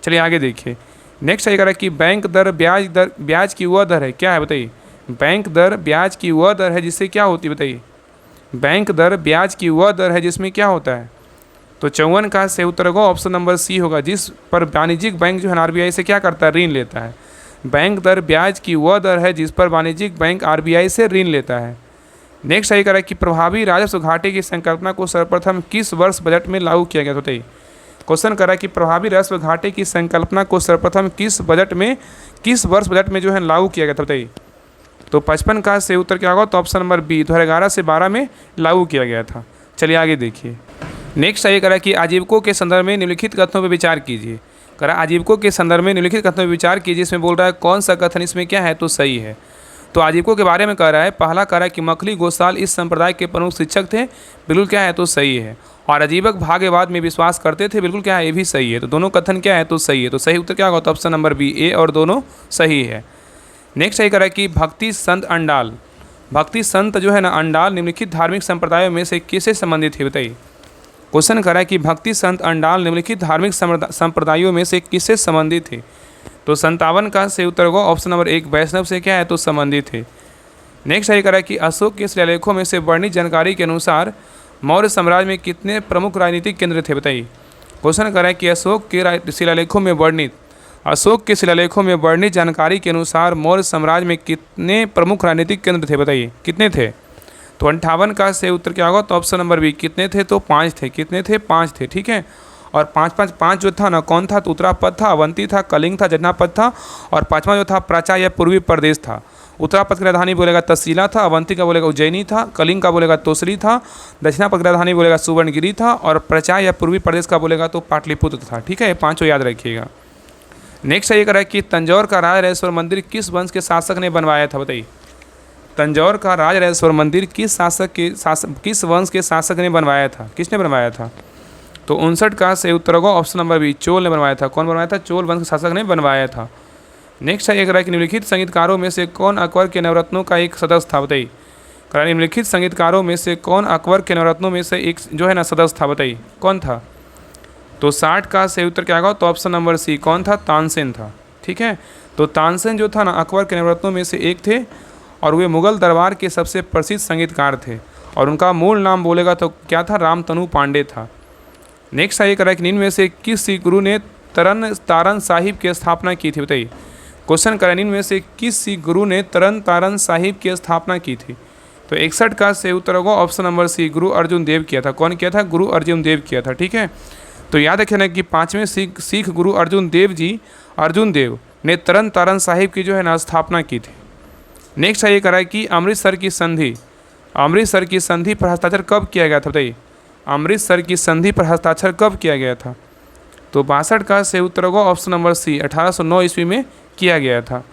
चलिए आगे देखिए। नेक्स्ट ये कह रहा है कि बैंक दर ब्याज की वह दर है, क्या है, बताइए। बैंक दर ब्याज की वह दर है जिससे क्या होती है, बताइए। बैंक दर ब्याज की वह दर है जिसमें क्या होता है। तो 54 का सही उत्तर होगा ऑप्शन नंबर सी होगा, जिस पर वाणिज्यिक बैंक जो है RBI से क्या करता है, ऋण लेता है। बैंक दर ब्याज की वह दर है जिस पर वाणिज्यिक बैंक RBI से ऋण लेता है। नेक्स्ट ये कह रहा है कि प्रभावी राजस्व घाटे की संकल्पना को सर्वप्रथम किस वर्ष बजट में लागू किया गया, बताइए। क्वेश्चन कर रहा है कि प्रभावी राजस्व घाटे की संकल्पना को सर्वप्रथम किस वर्ष बजट में जो है लागू किया गया था, बताइए। तो 55 का सही उत्तर क्या होगा, तो ऑप्शन नंबर बी, 2011 से 12 में लागू किया गया था। चलिए आगे देखिए। नेक्स्ट ये कह रहा है कि आजीविकों के संदर्भ में निम्नलिखित कथनों पर विचार कीजिए। कह रहा है आजीविकों के संदर्भ में निम्नलिखित कथनों पर विचार कीजिए। इसमें बोल रहा है कौन सा कथन इसमें क्या है, तो सही है। तो आजीविकों के बारे में कह रहा है, पहला कह रहा है कि मखली गोसाल इस संप्रदाय के प्रमुख शिक्षक थे, बिल्कुल क्या है, तो सही है। और आजीवक भाग्यवाद में विश्वास करते थे, बिल्कुल क्या है, ये भी सही है। तो दोनों कथन क्या है, तो सही है। तो सही उत्तर क्या होगा, तो ऑप्शन नंबर बी, ए और दोनों सही है। नेक्स्ट ये कह रहा है कि भक्ति संत जो है ना अंडाल निम्नलिखित धार्मिक संप्रदायों में से किससे संबंधित है, बताइए। क्वेश्चन कर रहा है कि भक्ति संत अंडाल निम्नलिखित धार्मिक संप्रदायों में से किससे संबंधित है। तो 57 का सही उत्तर होगा ऑप्शन नंबर एक, वैष्णव से क्या है, तो संबंधित है। नेक्स्ट ये कह रहा है कि अशोक के शिलालेखों में से वर्णित जानकारी के अनुसार मौर्य साम्राज्य में कितने प्रमुख राजनीतिक केंद्र थे, बताइए। क्वेश्चन कर रहा है कि अशोक के शिलालेखों में वर्णित जानकारी के अनुसार मौर्य साम्राज्य में कितने प्रमुख राजनीतिक केंद्र थे, बताइए कितने थे। तो 58 का सही उत्तर क्या होगा, तो ऑप्शन नंबर बी, कितने थे, तो 5 थे। कितने थे, 5 थे। ठीक है। और 5 जो था ना कौन था, तो उत्तरापद था, अवंती था, कलिंग था, जजनापद था, और 5वां जो था प्राचा या पूर्वी प्रदेश था। उत्तरापद की राजधानी बोलेगा तहसीला था, अवंती का बोलेगा उज्जैनी था, कलिंग का बोलेगा तोसरी था, दक्षिणापद की राजधानी बोलेगा सुवर्णगिरी था, और प्रचा या पूर्वी प्रदेश का बोलेगा तो पाटलिपुत्र था। ठीक है, ये 5 याद रखिएगा। नेक्स्ट ये कह रहा है कि तंजौर का राजराजेश्वर मंदिर किस वंश के शासक ने बनवाया था, बताइए। तंजौर का राजराजेश्वर मंदिर किस वंश के शासक ने बनवाया था, किसने बनवाया था। तो 59 का सही उत्तर होगा ऑप्शन नंबर बी, चोल ने बनवाया था। कौन बनवाया था, चोल वंश के शासक ने बनवाया था। नेक्स्ट है एक रहा है कि निम्नलिखित संगीतकारों में से कौन अकबर के नवरत्नों का एक सदस्य था, बताइए। निम्नलिखित संगीतकारों में से कौन अकबर के नवरत्नों में से एक जो है ना सदस्य था, बताइए कौन था। तो 60 का सही उत्तर क्या होगा, तो ऑप्शन नंबर सी, कौन था, तानसेन था। ठीक है। तो तानसेन जो था ना अकबर के नवरत्नों में से एक थे, और वे मुगल दरबार के सबसे प्रसिद्ध संगीतकार थे, और उनका मूल नाम बोलेगा तो क्या था, रामतनु पांडे था। नेक्स्ट है ये कह रहा है कि निम्न में से किस सिख गुरु ने तारन साहिब की स्थापना की थी, बताइए। क्वेश्चन करें, निम्न में से किस सिख गुरु ने तारन साहिब की स्थापना की थी। तो 61 का सही उत्तर होगा ऑप्शन नंबर सी, गुरु अर्जुन देव किया था। कौन किया था, गुरु अर्जुन देव किया था। ठीक है। तो याद रखना कि 5वें सिख गुरु अर्जुन देव ने तरन तारण साहिब की जो है ना स्थापना की थी। नेक्स्ट है ये करा है कि अमृतसर की संधि पर हस्ताक्षर कब किया गया था बताइए। अमृतसर की संधि पर हस्ताक्षर कब किया गया था? तो 62 का सही उत्तर होगा ऑप्शन नंबर सी, 1809 ईस्वी में किया गया था।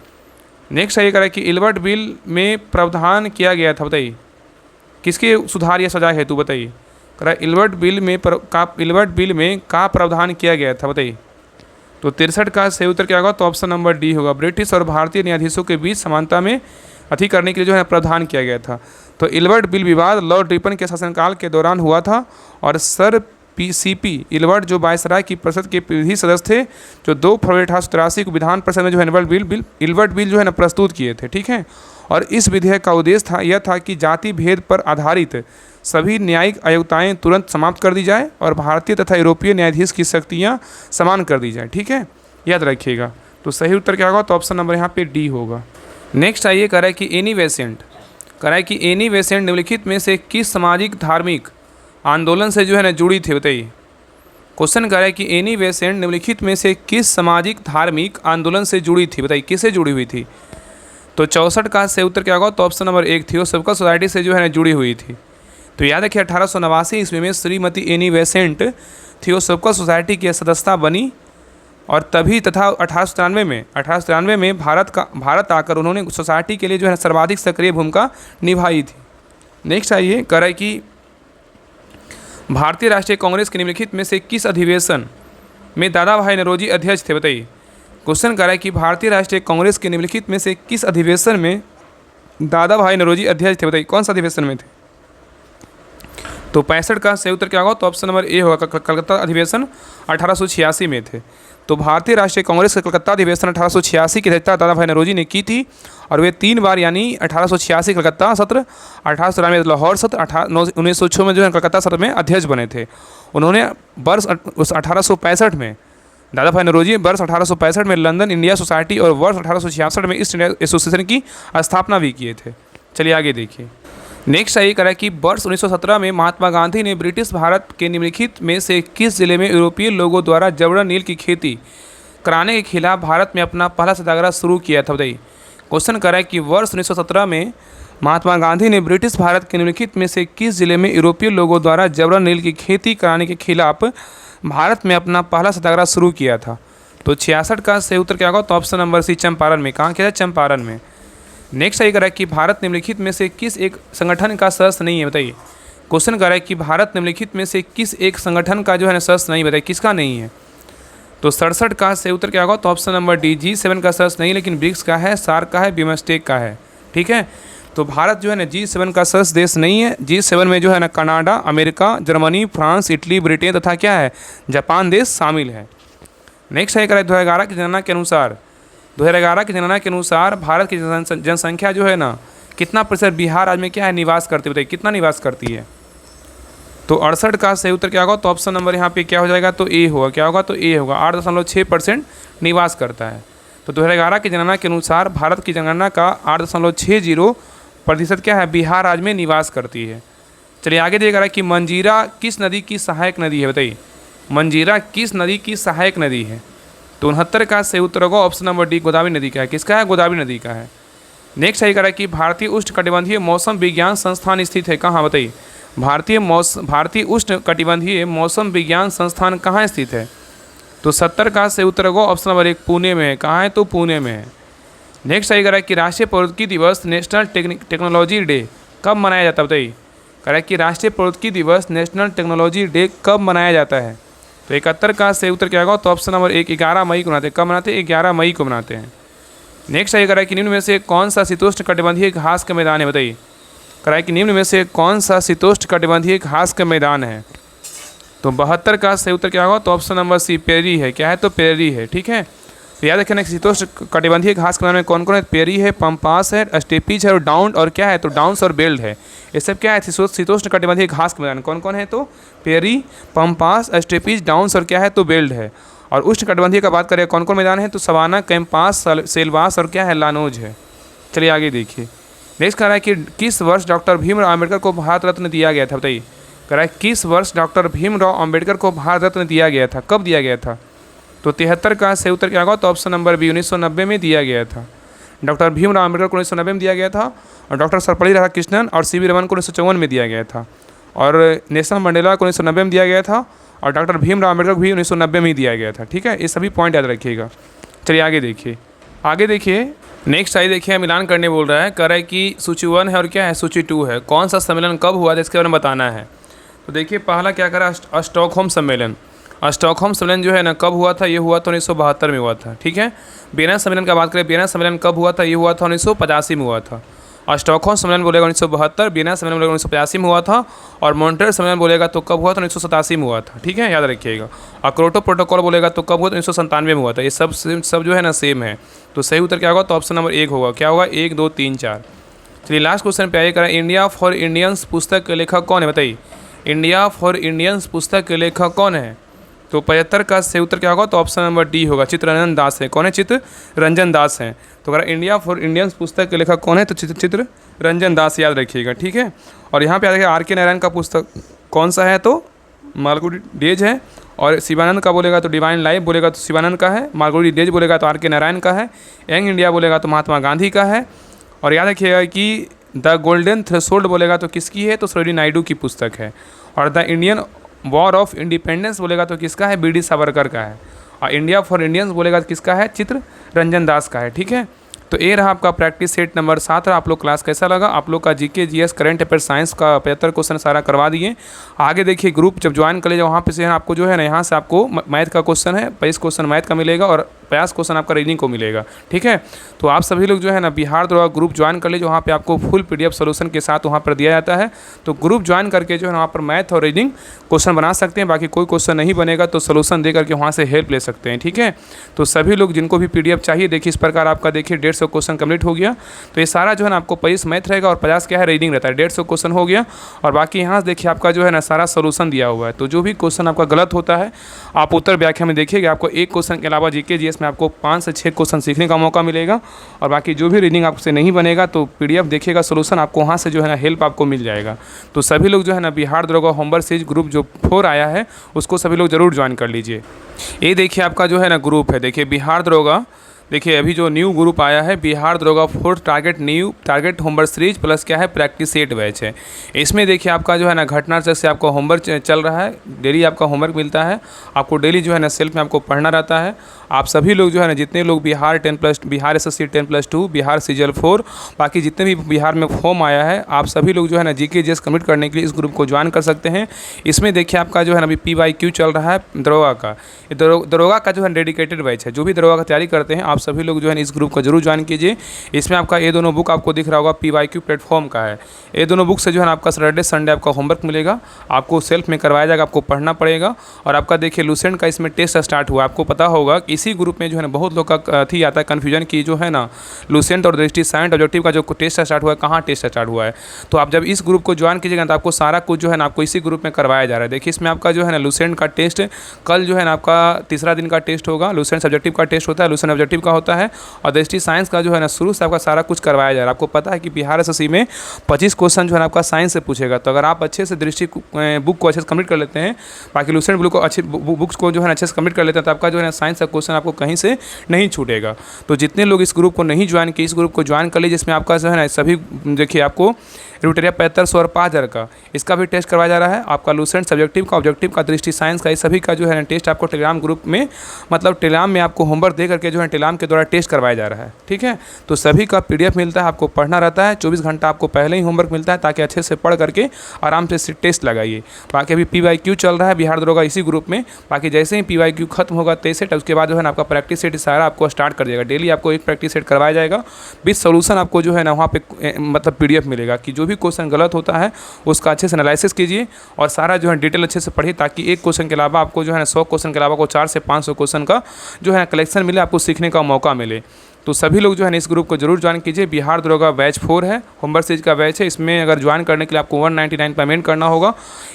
नेक्स्ट है ये करा कि इल्बर्ट बिल में प्रावधान किया गया था बताइए, किसके सुधार या सजा हेतु बताइए। करा इल्बर्ट बिल में का प्रावधान किया गया था बताइए। तो 63 का सही उत्तर क्या होगा? तो ऑप्शन नंबर डी होगा, ब्रिटिश और भारतीय न्यायाधीशों के बीच समानता में अति करने के लिए जो है प्रावधान किया गया था। तो इल्बर्ट बिल विवाद लॉर्ड रिपन के शासनकाल के दौरान हुआ था और सर सीपी इल्बर्ट जो वायसराय की परिषद के विधि सदस्य थे, जो 2 फरवरी 1883 को विधान परिषद में जो है इल्बर्ट बिल जो है ना प्रस्तुत किए थे, ठीक है। और इस विधेयक का उद्देश्य यह था कि जाति भेद पर आधारित सभी न्यायिक आयुक्ताएं तुरंत समाप्त कर दी जाए और भारतीय तथा यूरोपीय न्यायाधीश की शक्तियाँ समान कर दी जाए, ठीक है, याद रखिएगा। तो सही उत्तर क्या होगा? तो ऑप्शन नंबर यहाँ पे डी होगा। नेक्स्ट आइए करा है कि एनी बेसेंट निम्नलिखित में से किस सामाजिक धार्मिक आंदोलन से जो है ना जुड़ी थी बताइए। क्वेश्चन करा है कि एनी बेसेंट निम्नलिखित में से किस सामाजिक धार्मिक आंदोलन से जुड़ी थी बताइए, किससे जुड़ी हुई थी। तो 64 का सही उत्तर क्या होगा? तो ऑप्शन नंबर 1 थियोसॉफिकल सोसाइटी से जो है ना जुड़ी हुई थी। तो याद रखिए 1889 ईस्वी में Shrimati Annie Besant theosophical society की सदस्यता बनी और तभी तथा 1893 में भारत आकर उन्होंने सोसाइटी के लिए जो है सर्वाधिक सक्रिय भूमिका निभाई थी। नेक्स्ट आइए करा है कि भारतीय राष्ट्रीय कांग्रेस के निम्नलिखित में से किस अधिवेशन में दादा भाई नौरोजी अध्यक्ष थे बताइए। क्वेश्चन करा है कि भारतीय राष्ट्रीय कांग्रेस के निम्नलिखित में से किस अधिवेशन में दादा भाई नौरोजी अध्यक्ष थे बताइए, कौन सा अधिवेशन में थे। तो 65 का सही उत्तर क्या होगा? तो ऑप्शन नंबर ए होगा, कलकत्ता अधिवेशन 1886 में थे। तो भारतीय राष्ट्रीय कांग्रेस का कलकत्ता अधिवेशन 1886 की अध्यक्षता दादा भाई नौरोजी ने की थी और वे 3 बार यानी 1886 कलकत्ता सत्र, 1893 लाहौर सत्र, 1906 में जो है कलकत्ता सत्र में अध्यक्ष बने थे। उन्होंने वर्ष 1865 में दादा भाई नौरोजी वर्ष 1865 में लंदन इंडिया सोसाइटी और वर्ष 1866 में ईस्ट इंडिया एसोसिएशन की स्थापना भी किए थे। चलिए आगे देखिए। नेक्स्ट यही करा कि वर्ष 1917 में महात्मा गांधी ने ब्रिटिश भारत के निम्नलिखित में से किस जिले में यूरोपीय लोगों द्वारा जबरन नील की खेती कराने के खिलाफ भारत में अपना पहला सत्याग्रह शुरू किया था बताइए। क्वेश्चन करा कि वर्ष 1917 में महात्मा गांधी ने ब्रिटिश भारत के निम्नलिखित में से किस जिले में यूरोपीय लोगों द्वारा जबरन नील की खेती कराने के खिलाफ भारत में अपना पहला सत्याग्रह शुरू किया था। तो 66 का सही उत्तर क्या होगा? तो ऑप्शन नंबर सी चंपारण में। कहाँ किया था? चंपारण में। नेक्स्ट सही करा कि भारत निम्नलिखित में से किस एक संगठन का सदस्य नहीं है बताइए। क्वेश्चन करा कि भारत निम्नलिखित में से किस एक संगठन का जो है सदस्य नहीं बताइए, किसका नहीं है। तो 67 का सही उत्तर क्या होगा? तो ऑप्शन नंबर डी G7 का सदस्य नहीं, लेकिन ब्रिक्स का है, सार्क का है, बिमस्टेक का है, ठीक है। तो भारत जो है ना G7 का सदस्य देश नहीं है। G7 में जो है ना Canada, America, Germany, France, Italy, Britain तथा क्या है जापान देश शामिल है। नेक्स्ट है करें 2011 की जनगणना के अनुसार भारत की जनसंख्या जो है ना कितना प्रतिशत बिहार राज्य में क्या है निवास करती है बताइए, कितना निवास करती है। तो 68 का सही उत्तर क्या होगा? तो ऑप्शन नंबर यहाँ पे क्या हो जाएगा? तो ए होगा। क्या होगा? तो ए होगा, 8.6% निवास करता है। तो 2011 की जनगणना के अनुसार भारत की जनगणना का 8.60% क्या है बिहार राज्य में निवास करती है। चलिए आगे देखा कि मंजीरा किस नदी की सहायक नदी है बताइए। मंजीरा किस नदी की सहायक नदी है? तो 69 का सही उत्तर होगा ऑप्शन नंबर डी गोदावरी नदी का है। किसका है? गोदावरी नदी का है। नेक्स्ट सही करा कि भारतीय उष्णकटिबंधीय मौसम विज्ञान संस्थान स्थित है कहाँ बताइए। भारतीय उष्णकटिबंधीय मौसम विज्ञान संस्थान कहाँ स्थित है? तो 70 का सही उत्तर होगा ऑप्शन नंबर 1 पुणे में है। कहाँ है? तो पुणे में है। नेक्स्ट सही करा कि राष्ट्रीय प्रौद्योगिकी दिवस नेशनल टेक्नोलॉजी डे कब मनाया जाता है बताइए। करा कि राष्ट्रीय प्रौद्योगिकी दिवस नेशनल टेक्नोलॉजी डे कब मनाया जाता है? तो 71 का सही उत्तर क्या होगा? तो ऑप्शन नंबर 1 11 मई को मनाते हैं। कब मनाते हैं? 11 मई को मनाते हैं। नेक्स्ट सही करा कि निम्न में से कौन सा शीतोष्ण कटिबंधीय घास का मैदान है बताइए। कराए कि निम्न में से कौन सा शीतोष्ण कटिबंधीय घास का मैदान है? तो 72 का सही उत्तर क्या होगा? तो ऑप्शन नंबर सी पेरी है। क्या है? तो पेरी है, ठीक है। तो याद रखना शीतोष्ण कटिबंधीय घास के मैदान में कौन कौन है? पेरी है, पंपास है, स्टेपीज है और डाउन और क्या है? तो डाउन्स और बेल्ट है। ये सब क्या है? शीतोष्ण कटिबंधीय घास के मैदान कौन कौन है? तो पेरी, पंपास, स्टेपीज, डाउन्स और क्या है? तो बेल्ट है। और उष्ण कटिबंधीय का बात करें कौन कौन मैदान है? तो सवाना, कैंपास, सेलवास और क्या है? लानोज है। चलिए आगे देखिए। नेक्स्ट कह रहा है कि किस वर्ष डॉक्टर भीमराव अम्बेडकर को भारत रत्न दिया गया था बताइए। कह रहा है किस वर्ष डॉक्टर भीमराव अम्बेडकर को भारत रत्न दिया गया था? कब दिया गया था? तो 73 का सही उत्तर क्या होगा? तो ऑप्शन नंबर बी 1990 में दिया गया था। डॉक्टर भीमराव अम्बेडकर को 1990 में दिया गया था, और डॉक्टर सर्वपल्ली राधाकृष्णन और सी वी रमन को 1954 में दिया गया था, और नेल्सन मंडेला को 1990 में दिया गया था, और डॉक्टर भीमराव अम्बेडकर को भी 1990 में ही दिया गया था। ठीक है, ये सभी पॉइंट याद रखिएगा। चलिए आगे देखिए नेक्स्ट आई देखिए, मिलान करने बोल रहा है, कह रहा है कि सूची 1 है और क्या है, सूची 2 है, कौन सा सम्मेलन कब हुआ था इसके बारे में बताना है। तो देखिए पहला क्या करा, स्टॉकहोम सम्मेलन। स्टॉकहोम सम्मेलन जो है ना कब हुआ था? ये हुआ था 1972 में हुआ था। ठीक है, वियना सम्मेलन का बात करें, वियना सम्मेलन कब हुआ था? ये हुआ था 1985 में हुआ था। स्टॉकहोम सम्मेलन बोलेगा 1972, वियना सम्मेलन बोलेगा 1985 में हुआ था, और मॉन्ट्रियल सम्मेलन बोलेगा तो कब हुआ था? 1987 में हुआ था। ठीक है, याद रखिएगा। और क्योटो प्रोटोकॉल बोलेगा तो कब हुआ था? 1997 में हुआ था। ये सब जो है ना सेम है। तो सही उत्तर क्या होगा? तो ऑप्शन नंबर 1 होगा। क्या होगा? 1, 2, 3, 4। चलिए लास्ट क्वेश्चन पे आइए, करें इंडिया फॉर इंडियंस पुस्तक के लेखक कौन है? बताइए, इंडिया फॉर इंडियंस पुस्तक के लेखक कौन है? तो 75 का सही उत्तर क्या होगा? तो ऑप्शन नंबर डी होगा, चित्तरंजन दास है। कौन है? चित्तरंजन दास हैं। तो अगर इंडिया फॉर इंडियंस पुस्तक के लेखक कौन है? तो चित्तरंजन दास, याद रखिएगा। ठीक है, और यहाँ पे याद रखिए आर के नारायण का पुस्तक कौन सा है? तो मालगुडी डेज है। और शिवानंद का बोलेगा तो डिवाइन लाइफ बोलेगा तो शिवानंद का है। मालगुडी डेज बोलेगा तो आर के नारायण का है। यंग इंडिया बोलेगा तो महात्मा गांधी का है। और याद रखिएगा कि द गोल्डन थ्रेशोल्ड बोलेगा तो किसकी है? तो सरोजिनी नायडू की पुस्तक है। और the Indian war of independence बोलेगा तो किसका है? बी डी सावरकर का है। और इंडिया फॉर इंडियंस बोलेगा तो किसका है? चित्तरंजन दास का है। ठीक है, तो ये रहा आपका प्रैक्टिस सेट नंबर 7। आप लोग क्लास कैसा लगा? आप लोग का GK GS current affair science का 75 क्वेश्चन सारा करवा दिए। आगे देखिए ग्रुप जब ज्वाइन कर लीजिए, वहाँ पे से आपको जो है ना, यहाँ से आपको मैथ का क्वेश्चन है, 25 क्वेश्चन मैथ का मिलेगा, और 50 क्वेश्चन आपका रीजनिंग को मिलेगा। ठीक है, तो आप सभी लोग जो है ना बिहार दरोगा ग्रुप ज्वाइन कर लीजिए, वहाँ पे आपको फुल PDF सोल्यूशन के साथ वहाँ पर दिया जाता है। तो ग्रुप ज्वाइन करके जो है वहाँ पर मैथ और रीजनिंग क्वेश्चन बना सकते हैं। बाकी कोई क्वेश्चन नहीं बनेगा तो सोल्यूशन दे करके वहाँ से हेल्प ले सकते हैं। ठीक है, तो सभी लोग जिनको भी PDF चाहिए, देखिए इस प्रकार आपका देखिए 150 क्वेश्चन कंप्लीट हो गया। तो ये सारा जो है ना आपको 25 मैथ रहेगा और 50 क्या है? रीडिंग रहता है। 150 क्वेश्चन हो गया, और बाकी यहाँ से देखिए आपका जो है ना सारा सोल्यूशन दिया हुआ है। तो जो भी क्वेश्चन आपका गलत होता है आप उत्तर व्याख्या में देखिएगा। आपको एक क्वेश्चन के अलावा जीके जीएस में आपको 5 से 6 क्वेश्चन सीखने का मौका मिलेगा। और बाकी जो भी रीडिंग आपसे नहीं बनेगा तो PDF देखिएगा, सोल्यूशन आपको वहाँ से जो है ना हेल्प आपको मिल जाएगा। तो सभी लोग जो है ना बिहार दरोगा होमवर्क सीरीज ग्रुप जो 4 आया है उसको सभी लोग जरूर ज्वाइन कर लीजिए। ये देखिए आपका जो है ना ग्रुप है, देखिए बिहार दरोगा, देखिए अभी जो न्यू ग्रुप आया है बिहार दरोगा 4 टारगेट होमवर्क सीरीज प्लस क्या है प्रैक्टिस सेट बैच है। इसमें देखिए आपका जो है ना घटना से आपका होमवर्क चल रहा है, डेली आपका होमवर्क मिलता है, आपको डेली जो है ना सेल्फ में आपको पढ़ना रहता है। आप सभी लोग जो है ना जितने लोग बिहार 10+, बिहार SSC 10+2, बिहार सीजल 4, बाकी जितने भी बिहार में फॉर्म आया है, आप सभी लोग जो है ना जीके जीएस कंप्लीट करने के लिए इस ग्रुप को ज्वाइन कर सकते हैं। इसमें देखिए आपका जो है ना अभी PYQ चल रहा है दरोगा का, दरोगा का जो है डेडिकेटेड बैच है। जो भी दरोगा की तैयारी करते हैं आप सभी लोग जो है इस ग्रुप को जरूर ज्वाइन कीजिए। इसमें आपका ये दोनों बुक आपको दिख रहा होगा PYQ प्लेटफॉर्म का है। ये दोनों बुक से जो है ना आपका सैटरडे संडे आपका होमवर्क मिलेगा, आपको सेल्फ में करवाया जाएगा, आपको पढ़ना पड़ेगा। और आपका देखिए लुसेंट का इसमें टेस्ट स्टार्ट हुआ, आपको पता होगा कि इसी ग्रुप में जो है ना बहुत लोग का थी आता है कन्फ्यूजन की जो है ना लुसेंट और दृष्टि साइंस ऑब्जेक्टिव का जो टेस्ट स्टार्ट हुआ है, कहाँ टेस्ट स्टार्ट हुआ है। तो आप जब इस ग्रुप को ज्वाइन कीजिएगा तो आपको सारा कुछ जो है ना आपको इसी ग्रुप में करवाया जा रहा है। देखिए इसमें आपका जो है ना लुसेंट का टेस्ट कल जो है ना आपका तीसरा दिन का टेस्ट होगा, लुसेंट सब्जेक्टिव का टेस्ट होता है, लुसेंट ऑब्जेक्टिव का होता है, और दृष्टि साइंस का जो है ना शुरू से आपका सारा कुछ करवाया जा रहा है। आपको पता है कि बिहार SSC में 25 क्वेश्चन जो है ना आपका साइंस से पूछेगा। तो अगर आप अच्छे से दृष्टि बुक को अच्छे से कंप्लीट कर लेते हैं, बाकी लुसेंट बुक को अच्छे बुक्स को जो है ना अच्छे से कंप्लीट कर लेते हैं, तो आपका जो है ना साइंस का क्वेश्चन आपको कहीं से नहीं छूटेगा। तो जितने लोग इस ग्रुप को नहीं ज्वाइन किए, इस ग्रुप को ज्वाइन कर लीजिए। जिसमें आपका जो है ना सभी देखिए आपको रूटेरिया 7500 और 5000 का इसका भी टेस्ट करवाया जा रहा है। आपका लुसेंट सब्जेक्टिव का, ऑब्जेक्टिव का, दृष्टि साइंस का, इस सभी का जो है ना टेस्ट आपको टेलीग्राम ग्रुप में मतलब टेलीग्राम में आपको होमवर्क दे करके जो है टेलीग्राम के द्वारा टेस्ट करवाया जा रहा है। ठीक है, तो सभी का PDF मिलता है, आपको पढ़ना रहता है। 24 घंटा आपको पहले ही होमवर्क मिलता है ताकि अच्छे से पढ़ करके आराम से टेस्ट लगाइए। बाकी अभी PYQ चल रहा है बिहार दरोगा इसी ग्रुप में। बाकी जैसे ही PYQ खत्म होगा 23 सेट, उसके बाद जो है ना आपका प्रैक्टिस सेट सारा आपको स्टार्ट कर देगा। डेली आपको एक प्रैक्टिस सेट करवाया जाएगा, विद सोल्यूशन आपको जो है ना वहाँ पे मतलब PDF मिलेगा कि जो भी क्वेश्चन गलत होता है उसका अच्छे से एनालिसिस कीजिए और सारा जो है डिटेल अच्छे से पढ़िए, ताकि एक क्वेश्चन के अलावा आपको जो है ना 100 क्वेश्चन के अलावा को 400 से 500 क्वेश्चन का जो है कलेक्शन मिले, आपको सीखने का मौका मिले। तो सभी लोग जो है ना इस ग्रुप को जरूर ज्वाइन कीजिए। बिहार दरोगा बैच 4 है, होमवर्क सीरीज का बैच है। इसमें अगर ज्वाइन करने के लिए आपको 199 पेमेंट करना होगा।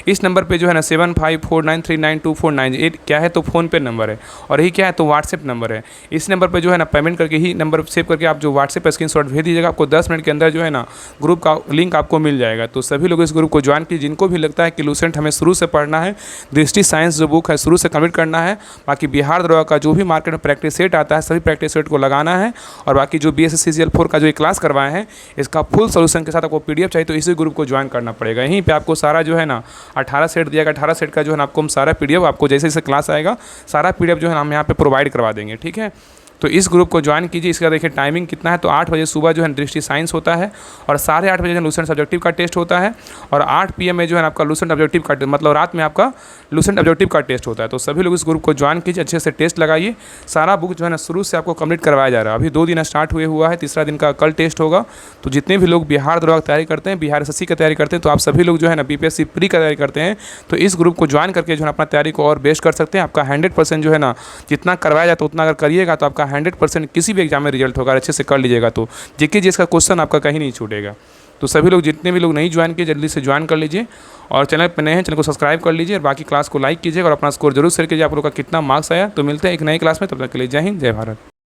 इस नंबर पे जो है ना 7549392498 क्या है तो फ़ोन पे नंबर है, और यही क्या है तो व्हाट्सएप नंबर है। इस नंबर पे जो है ना पेमेंट करके ही नंबर सेव करके आप जो व्हाट्सएप पर स्क्रीनशॉट भेज दीजिएगा, आपको 10 मिनट के अंदर जो है ना ग्रुप का लिंक आपको मिल जाएगा। तो सभी लोग इस ग्रुप को ज्वाइन कीजिए जिनको भी लगता है कि लूसेंट हमें शुरू से पढ़ना है, दृष्टि साइंस जो बुक है शुरू से कंप्लीट करना है, बाकी बिहार दरोगा का जो भी मार्केट में प्रैक्टिस सेट आता है सभी प्रैक्टिस सेट को लगाना है, और बाकी जो BSS CGL 4 का जो क्लास करवाए हैं इसका फुल सोल्यूशन के साथ आपको PDF चाहिए तो इसी ग्रुप को ज्वाइन करना पड़ेगा। यहीं पे आपको सारा जो है ना 18 सेट दिया गया, 18 सेट का जो है ना आपको हम सारा PDF आपको जैसे जैसे क्लास आएगा सारा PDF जो है ना हम यहाँ पे प्रोवाइड करवा देंगे, ठीक है। तो इस ग्रुप को ज्वाइन कीजिए। इसका देखिए टाइमिंग कितना है तो 8 बजे सुबह जो है दृष्टि साइंस होता है, और 8:30 बजे लूसेंट सब्जेक्टिव का टेस्ट होता है, और 8 PM में जो है आपका लूसेंट ऑब्जेक्टिव का मतलब रात में आपका लूसेंट ऑब्जेक्टिव का टेस्ट होता है। तो सभी लोग इस ग्रुप को ज्वाइन कीजिए, अच्छे से टेस्ट लगाइए। सारा बुक जो है ना शुरू से आपको कंप्लीट करवाया जा रहा है। अभी 2 दिन स्टार्ट हुआ है, तीसरा दिन का कल टेस्ट होगा। तो जितने भी लोग बिहार दरोगा की तैयारी करते हैं, बिहार SSC की तैयारी करते हैं, तो आप सभी लोग जो है ना BPSC प्री का तैयारी करते हैं तो इस ग्रुप को ज्वाइन करके जो है अपना तैयारी को और बेस्ट कर सकते हैं। आपका 100% जो है ना जितना करवाया जाए तो उतना अगर करिएगा तो आपका 100% किसी भी एग्जाम में रिजल्ट होगा। अच्छे से कर लीजिएगा तो जीके जीएस का क्वेश्चन आपका कहीं नहीं छूटेगा। तो सभी लोग जितने भी लोग नहीं ज्वाइन किए जल्दी से ज्वाइन कर लीजिए, और चैनल पर नए हैं चैनल को सब्सक्राइब कर लीजिए, और बाकी क्लास को लाइक कीजिए और अपना स्कोर जरूर शेयर कीजिए आप लोग का कितना मार्क्स आया। तो मिलते हैं एक नई क्लास में, तब तक के लिए जय हिंद जय भारत।